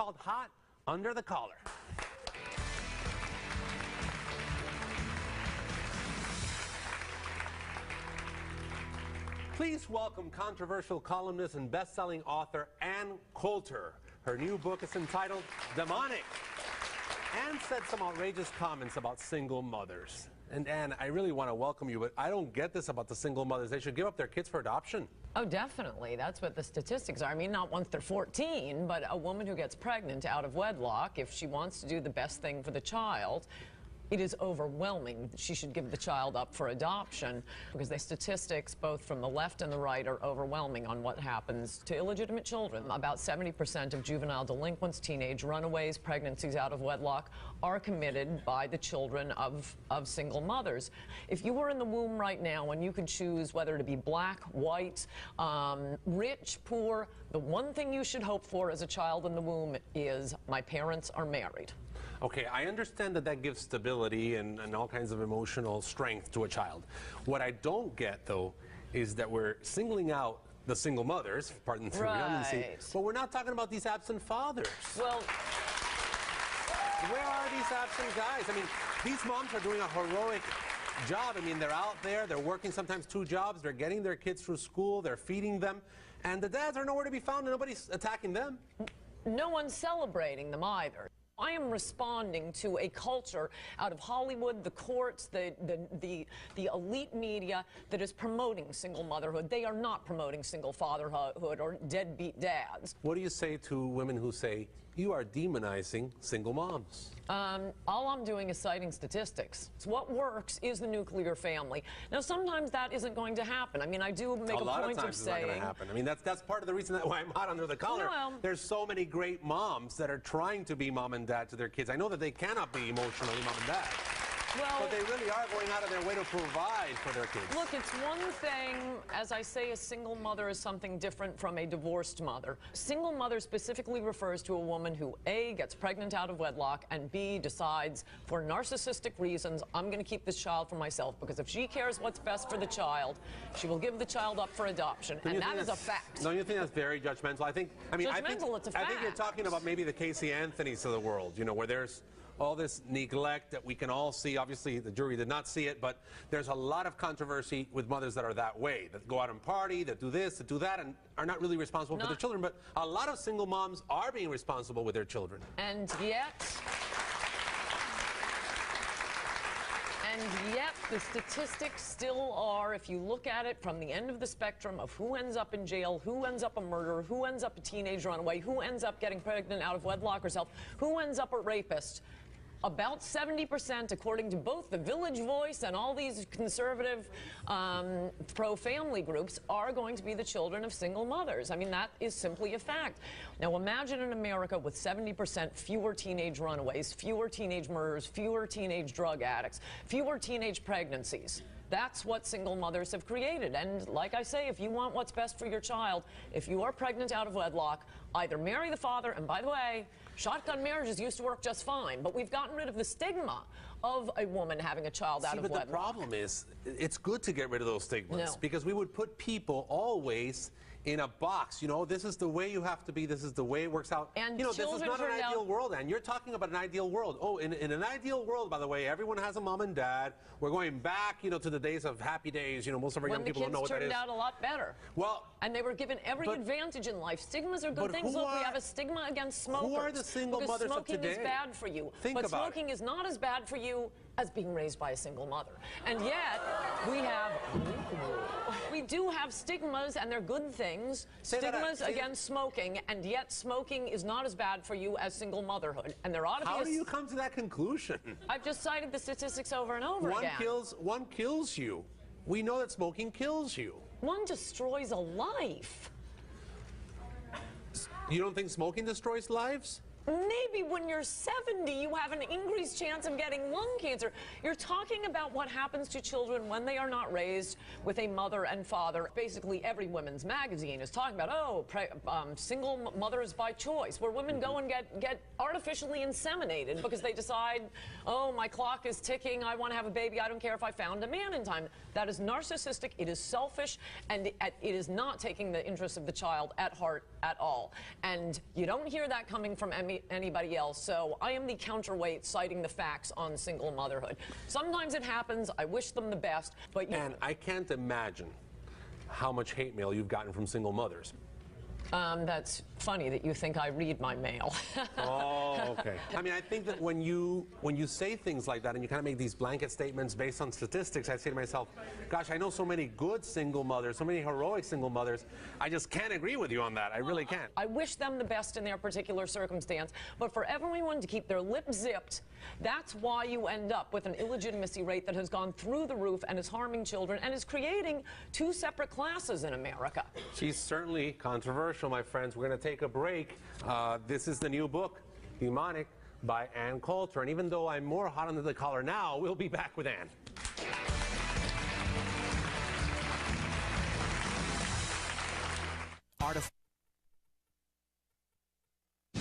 called Hot Under the Collar. Please welcome controversial columnist and best-selling author Ann Coulter. Her new book is entitled Demonic. Ann said some outrageous comments about single mothers. And Ann, I really want to welcome you, but I don't get this about the single mothers. They should give up their kids for adoption. Oh, definitely. That's what the statistics are. I mean, not once they're 14, but a woman who gets pregnant out of wedlock, if she wants to do the best thing for the child, it is overwhelming. She should give the child up for adoption because the statistics, both from the left and the right, are overwhelming on what happens to illegitimate children. About 70% of juvenile delinquents, teenage runaways, pregnancies out of wedlock are committed by the children of single mothers. If you were in the womb right now and you could choose whether to be black, white, rich, poor, the one thing you should hope for as a child in the womb is my parents are married. Okay, I understand that that gives stability and all kinds of emotional strength to a child. What I don't get, though, is that we're singling out the single mothers, pardon the redundancy, but we're not talking about these absent fathers. Well, where are these absent guys? I mean, these moms are doing a heroic job. I mean, they're out there, they're working sometimes 2 jobs, they're getting their kids through school, they're feeding them, and the dads are nowhere to be found, and nobody's attacking them. No one's celebrating them either. I am responding to a culture out of Hollywood, the courts, the elite media that is promoting single motherhood. They are not promoting single fatherhood or deadbeat dads. What do you say to women who say, you are demonizing single moms? All I'm doing is citing statistics. What works is the nuclear family. Now, sometimes that isn't going to happen. I mean, I do make a point of saying... it's not going to happen. I mean, that's part of the reason why I'm hot under the collar. Well, there's so many great moms that are trying to be mom and dad to their kids. I know that they cannot be emotionally mom and dad. Well, but they really are going out of their way to provide for their kids. Look, it's one thing, as I say, a single mother is something different from a divorced mother. Single mother specifically refers to a woman who, A, gets pregnant out of wedlock, and B, decides, for narcissistic reasons, I'm going to keep this child for myself, because if she cares what's best for the child, she will give the child up for adoption, and that is a fact. Don't you think that's very judgmental? I think it's a fact. I think you're talking about maybe the Casey Anthonys of the world, you know, where there's all this neglect that we can all see. Obviously, the jury did not see it, but there's a lot of controversy with mothers that are that way, that go out and party, that do this, that do that, and are not really responsible for their children. But a lot of single moms are being responsible with their children. And yet, the statistics still are, if you look at it from the end of the spectrum of who ends up in jail, who ends up a murderer, who ends up a teenage runaway, who ends up getting pregnant out of wedlock herself, who ends up a rapist, about 70%, according to both the Village Voice and all these conservative pro-family groups, are going to be the children of single mothers. I mean, that is simply a fact. Now, imagine an America with 70% fewer teenage runaways, fewer teenage murders, fewer teenage drug addicts, fewer teenage pregnancies. That's what single mothers have created. And like I say, if you want what's best for your child, if you are pregnant out of wedlock, either marry the father, and by the way, shotgun marriages used to work just fine, but we've gotten rid of the stigma of a woman having a child out of wedlock. But the problem is, it's good to get rid of those stigmas, because we would put people always in a box. You know, this is the way you have to be, this is the way it works out. And you know, this is not an ideal world, and you're talking about an ideal world. Oh, in an ideal world, by the way, everyone has a mom and dad. We're going back, you know, to the days of happy days. You know, most of our young people don't know what that is. When the kids turned out a lot better. Well, and they were given every advantage in life. Stigmas are good things. Look, we have a stigma against smokers. Who are the single mothers of today? Smoking is bad for you. But smoking is not as bad for you as being raised by a single mother. And yet, we do have stigmas, and they're good things. Stigmas against smoking, and yet smoking is not as bad for you as single motherhood. And there ought to be How do you come to that conclusion? I've just cited the statistics over and over again. One kills you. We know that smoking kills you. One destroys a life. You don't think smoking destroys lives? Maybe when you're 70, you have an increased chance of getting lung cancer. You're talking about what happens to children when they are not raised with a mother and father. Basically, every women's magazine is talking about, single mothers by choice, where women go and get artificially inseminated because they decide, oh, my clock is ticking, I want to have a baby, I don't care if I found a man in time. That is narcissistic, it is selfish, and it is not taking the interests of the child at heart at all. And you don't hear that coming from anybody else. So I am the counterweight citing the facts on single motherhood. Sometimes it happens. I wish them the best. But and I can't imagine how much hate mail you've gotten from single mothers. That's funny that you think I read my mail. Oh, okay. I mean, I think that when you say things like that and you kind of make these blanket statements based on statistics, I say to myself, gosh, I know so many good single mothers, so many heroic single mothers. I just can't agree with you on that. I really can't. I wish them the best in their particular circumstance, but for everyone to keep their lips zipped, that's why you end up with an illegitimacy rate that has gone through the roof and is harming children and is creating two separate classes in America. She's certainly controversial, my friends. We're going to take a break. This is the new book, Demonic, by Ann Coulter. And even though I'm more hot under the collar now, we'll be back with Ann.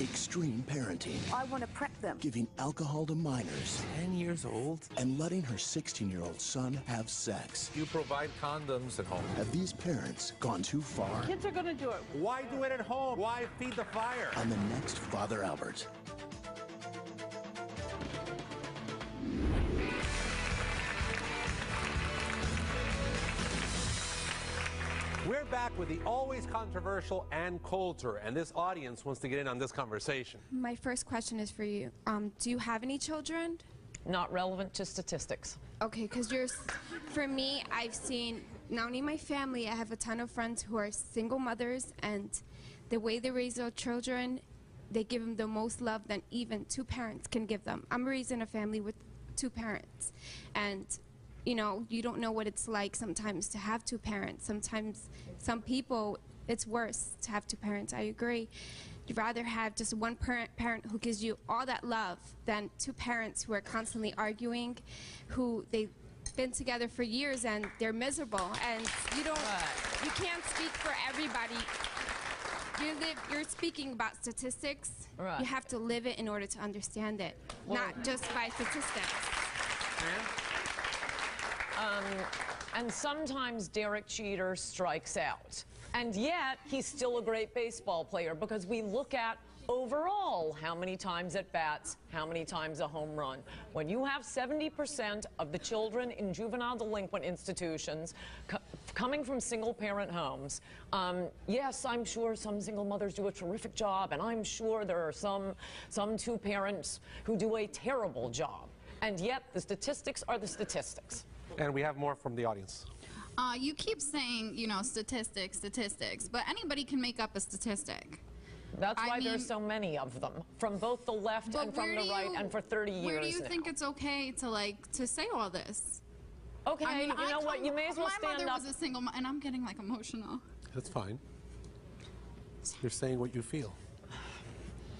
Extreme parenting. I want to prep them. Giving alcohol to minors. 10 years old? And letting her 16-year-old son have sex. You provide condoms at home. Have these parents gone too far? Kids are going to do it. Why do it at home? Why feed the fire? On the next Father Albert. We're back with the always controversial Ann Coulter, and this audience wants to get in on this conversation. My first question is for you. Do you have any children? Not relevant to statistics. Okay, because for me, I've seen, not only my family, I have a ton of friends who are single mothers, and the way they raise their children, they give them the most love than even two parents can give them. I'm raising a family with two parents, and you know, you don't know what it's like sometimes to have two parents. Sometimes, some people, it's worse to have two parents. I agree. You'd rather have just one parent who gives you all that love than two parents who are constantly arguing, who they've been together for years and they're miserable. And you can't speak for everybody. You're speaking about statistics. Right. You have to live it in order to understand it, not just by statistics. And sometimes Derek Jeter strikes out. And yet, he's still a great baseball player because we look at overall how many times at bats, how many times a home run. When you have 70% of the children in juvenile delinquent institutions coming from single-parent homes, yes, I'm sure some single mothers do a terrific job, and I'm sure there are some two parents who do a terrible job. And yet, the statistics are the statistics. And we have more from the audience. You keep saying, you know, statistics, but anybody can make up a statistic. That's why there's so many of them, from both the left and from the right, and for 30 years Where do you now. think it's okay to say all this? Okay, I mean, you know what, you may as well stand My up. mother was a single mother, and I'm getting, like, emotional. That's fine. You're saying what you feel.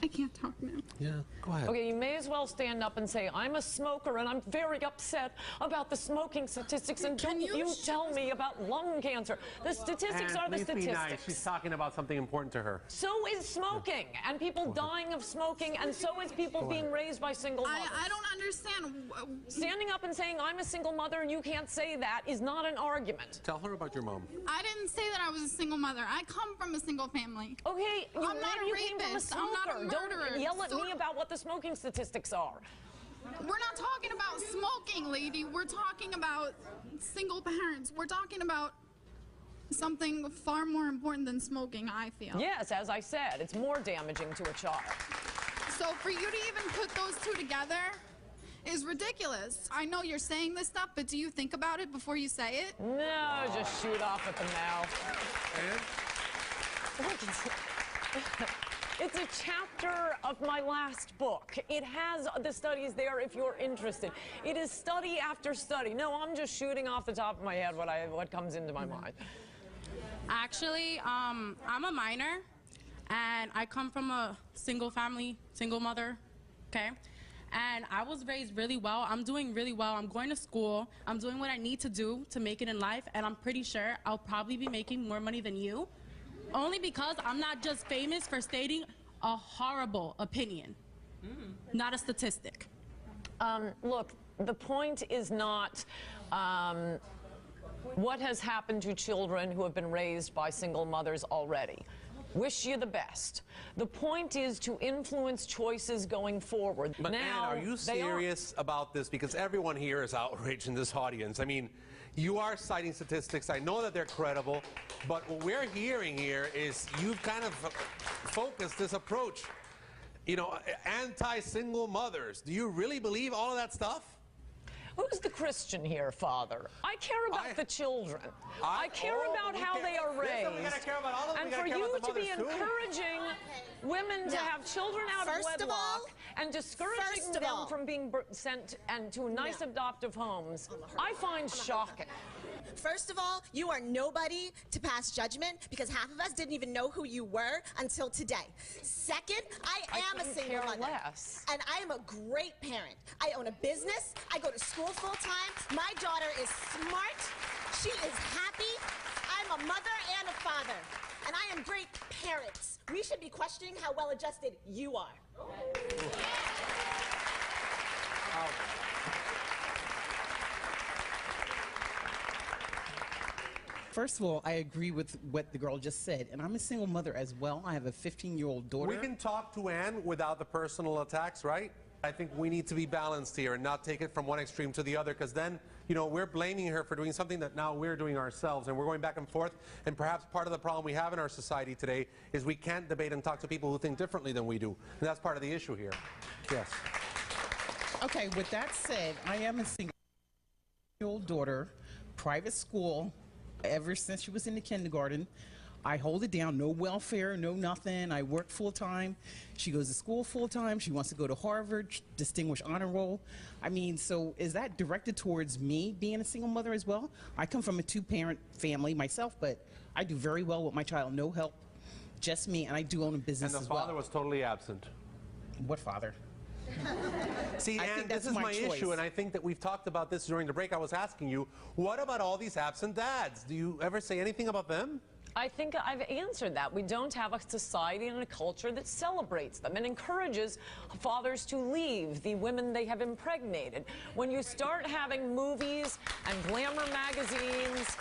I can't talk now. Yeah, go ahead. Okay, you may as well stand up and say, I'm a smoker and I'm very upset about the smoking statistics, and don't you tell me about lung cancer. The statistics are the statistics. Be nice. She's talking about something important to her. So is smoking, and people dying of smoking, and so is people being raised by single mothers. I don't understand. Standing up and saying, I'm a single mother and you can't say that is not an argument. Tell her about your mom. I didn't say that I was a single mother. I come from a single family. Okay, I'm not a came from a rapist. I'm not a murderer. Don't yell at me about what the smoking statistics are. We're not talking about smoking, lady. We're talking about single parents. We're talking about something far more important than smoking, I feel. Yes, as I said, it's more damaging to a child. So for you to even put those two together is ridiculous. I know you're saying this stuff, but do you think about it before you say it? No, just shoot off at the mouth. It's a chapter of my last book. It has the studies there if you're interested. It is study after study. No, I'm just shooting off the top of my head what comes into my mind. Actually, I'm a minor, and I come from a single family, single mother, okay? And I was raised really well. I'm doing really well. I'm going to school. I'm doing what I need to do to make it in life, and I'm pretty sure I'll probably be making more money than you. Only because I'm not just famous for stating a horrible opinion, not a statistic. Look, the point is not what has happened to children who have been raised by single mothers already. Wish you the best. The point is to influence choices going forward. But now, Ann, are you they serious about this? Because everyone here is outraged in this audience. I mean, you are citing statistics. I know that they're credible, but what we're hearing here is you've kind of focused this approach, you know, anti-single mothers. Do you really believe all of that stuff? Who's the Christian here, Father? I care about the children. I care about how they are raised. We gotta care about all of them. And for you to be encouraging women to have children out of wedlock and discouraging them from being sent to nice adoptive homes, I find shocking. First of all, you are nobody to pass judgment because half of us didn't even know who you were until today. Second, I am a single mother. And I am a great parent. I own a business. I go to school full time. My daughter is smart. She is happy. I'm a mother and a father. And I am great parents. We should be questioning how well adjusted you are. First of all, I agree with what the girl just said, and I'm a single mother as well. I have a 15-year-old daughter. We can talk to Ann without the personal attacks, right? I think we need to be balanced here and not take it from one extreme to the other, because then, you know, we're blaming her for doing something that now we're doing ourselves, and we're going back and forth. And perhaps part of the problem we have in our society today is we can't debate and talk to people who think differently than we do. And that's part of the issue here. Yes. Okay, with that said, I am a single-year-old daughter, private school, ever since she was in the kindergarten. I hold it down, no welfare, no nothing. I work full-time. She goes to school full-time. She wants to go to Harvard, distinguished honor roll. I mean, so is that directed towards me being a single mother as well? I come from a two-parent family myself, but I do very well with my child, no help, just me, and I do own a business as well. And the father was totally absent. What father? See, Ann, this is my issue, and I think that we've talked about this during the break. I was asking you, what about all these absent dads? Do you ever say anything about them? I think I've answered that. We don't have a society and a culture that celebrates them and encourages fathers to leave the women they have impregnated. When you start having movies and glamour magazines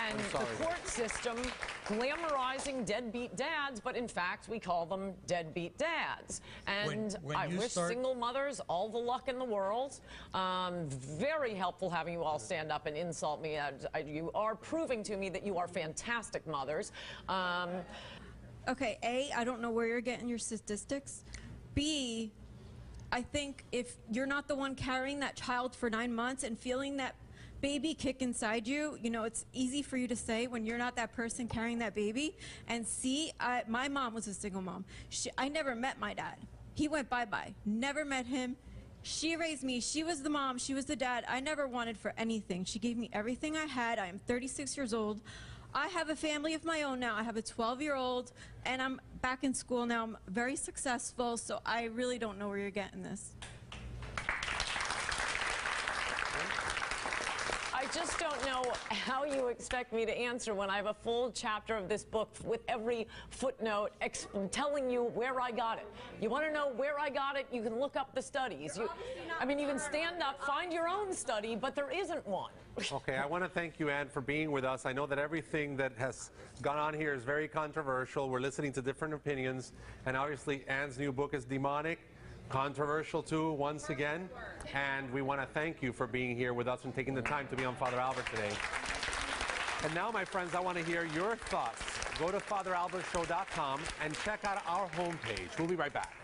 and the court system glamorizing deadbeat dads, but in fact we call them deadbeat dads. And I wish single mothers all the luck in the world. Very helpful having you all stand up and insult me. You are proving to me that you are fantastic mothers. Okay, A, I don't know where you're getting your statistics. B, I think if you're not the one carrying that child for 9 months and feeling that baby kick inside you, you know, it's easy for you to say when you're not that person carrying that baby. And C, my mom was a single mom. I never met my dad. He went bye-bye. Never met him. She raised me. She was the mom. She was the dad. I never wanted for anything. She gave me everything I had. I am 36 years old. I have a family of my own now. I have a 12-year-old, and I'm back in school now. I'm very successful, so I really don't know where you're getting this. I just don't know how you expect me to answer when I have a full chapter of this book with every footnote telling you where I got it. You want to know where I got it? You can look up the studies. You can stand up, find your own study, but there isn't one. Okay, I want to thank you, Ann, for being with us. I know that everything that has gone on here is very controversial. We're listening to different opinions, and obviously Ann's new book is demonic. Controversial too, once again, and we want to thank you for being here with us and taking the time to be on Father Albert today. And now, my friends, I want to hear your thoughts. Go to FatherAlbertShow.com and check out our homepage. We'll be right back.